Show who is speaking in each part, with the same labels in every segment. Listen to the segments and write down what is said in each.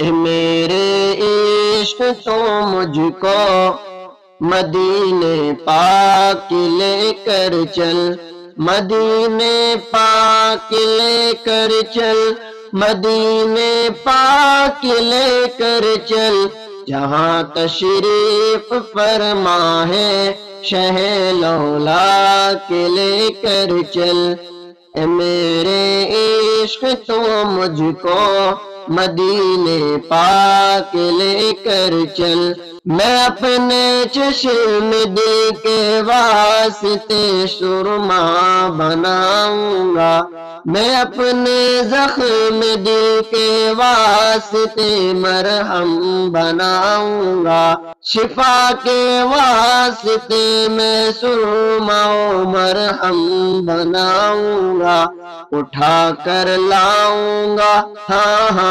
Speaker 1: اے میرے عشق تو مجھ کو مدینے پاک لے کر چل، مدینے پاک لے کر چل، مدینے پاک لے کر چل، جہاں تشریف فرما ہے شہ لولاک لے کر چل۔ اے میرے عشق تو مجھ کو مدینے پاک لے کر چل، میں اپنے چشم دل کے واسطے سرما بناؤں گا، میں اپنے زخم دل کے واسطے مرہم بناؤں گا، شفا کے واسطے میں سرما و مرہم بناؤں گا، اٹھا کر لاؤں گا، ہاں ہاں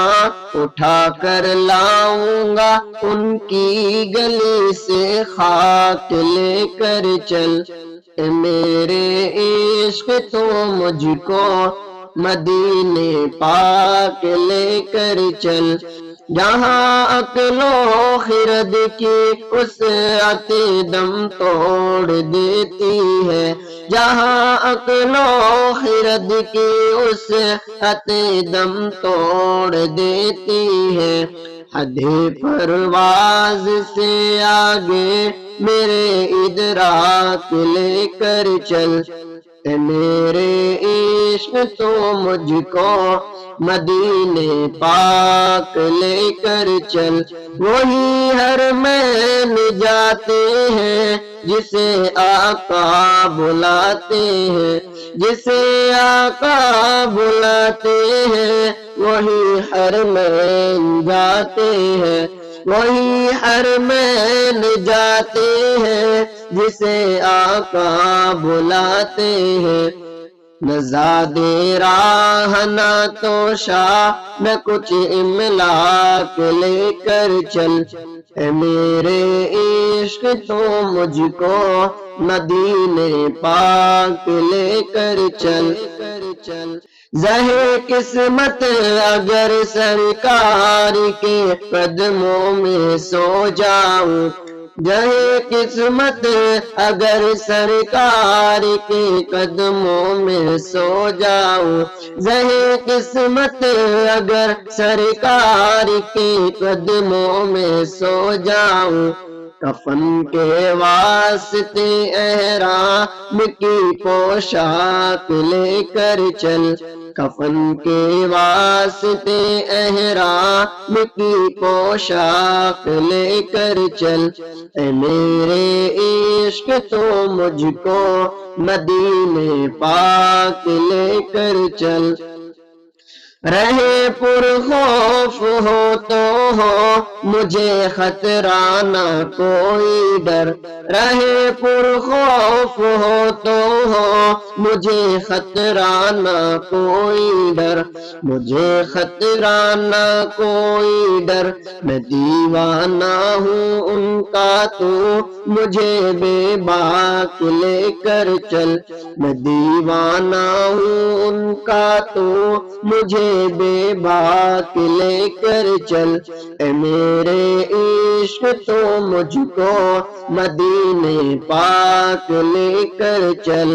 Speaker 1: اٹھا کر لاؤں گا ان کی گلی سے خاک لے کر چل۔ اے میرے عشق تو مجھ کو مدینے پاک لے کر چل، جہاں عقل و خرد کی وسعت دم توڑ دیتی ہے، جہاں عقل و خرد کی وسعت دم توڑ دیتی ہے، حد پرواز سے آگے میرے ادراک لے کر چل۔ اے میرے عشق تو مجھ کو مدینے پاک لے کر چل، وہی حرمین جاتے ہیں جسے آقا بلاتے ہیں، جسے آقا بلاتے ہیں، وہی حرمین جاتے ہیں، وہی حرمین جاتے ہیں جسے آقا بلاتے ہیں، نہ زادِ راہ نہ توشا نہ کچھ املاک لے کر چل۔ اے میرے عشق تو مجھ کو مدینے پاک لے کر چل۔ زہے قسمت اگر سرکار کے قدموں میں سو جاؤں، زہے قسمت اگر سرکار کے قدموں میں سو جاؤں، زہے قسمت اگر سرکار کے قدموں میں سو جاؤں، کفن کے واسطے احرام کی پوشاک لے کر چل، کفن کے واسطے احرام کی پوشاک لے کر چل۔ اے میرے عشق تو مجھ کو مدینے پاک لے کر چل، رہے پرخوف ہو تو ہو مجھے خطرہ نہ کوئی ڈر، رہے پرخوف ہو تو ہو مجھے خطرہ نہ کوئی ڈر، مجھے خطرہ نہ کوئی ڈر، میں دیوانہ ہوں ان کا تو مجھے بے باک لے کر چل، میں دیوانہ ہوں ان کا تو مجھے بے باک لے کر چل۔ اے میرے عشق تو مجھ کو مدینے پاک لے کر چل،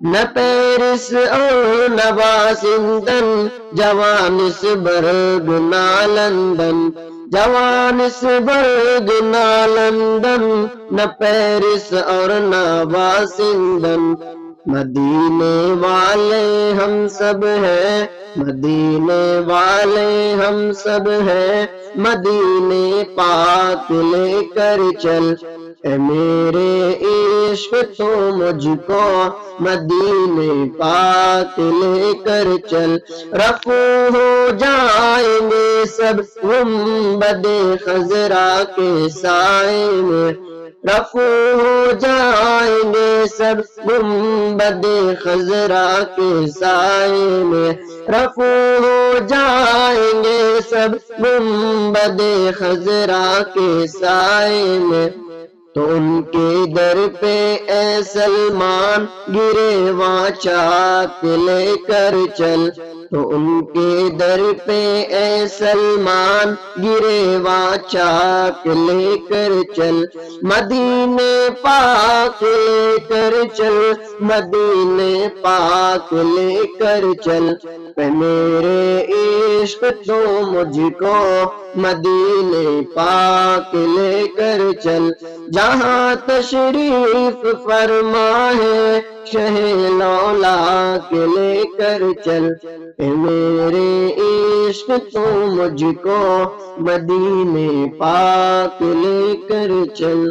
Speaker 1: نہ پیرس اور نہ واشنگٹن، جوہانسبرگ نہ لندن، جوہانسبرگ نہ لندن، نہ پیرس اور نہ واشنگٹن، مدینے والے ہم سب ہیں، مدینے والے ہم سب ہیں، مدینے پاک لے کر چل۔ اے میرے عشق تو مجھ کو مدینے پاک لے کر چل، رفع ہو جائیں گے سب گنبد خضرا کے سائے میں، رفع ہو جائیں گے سب گنبد خضرا کے سائے میں، رفع ہو جائیں گے سب گنبد خضرا کے سائے میں، تو ان کے در پہ اے سلمان گریواں چاک لے کر چل، تو ان کے در پہ اے سلمان گرے وا چاک لے کر چل، مدینے پاک لے کر چل، مدینے پاک لے کر چل، اے میرے عشق تو مجھ کو مدینے پاک لے کر چل، جہاں تشریف فرما ہے شہ لولاک لے کر چل، اے میرے عشق تو مجھ کو مدینے پاک لے کر چل۔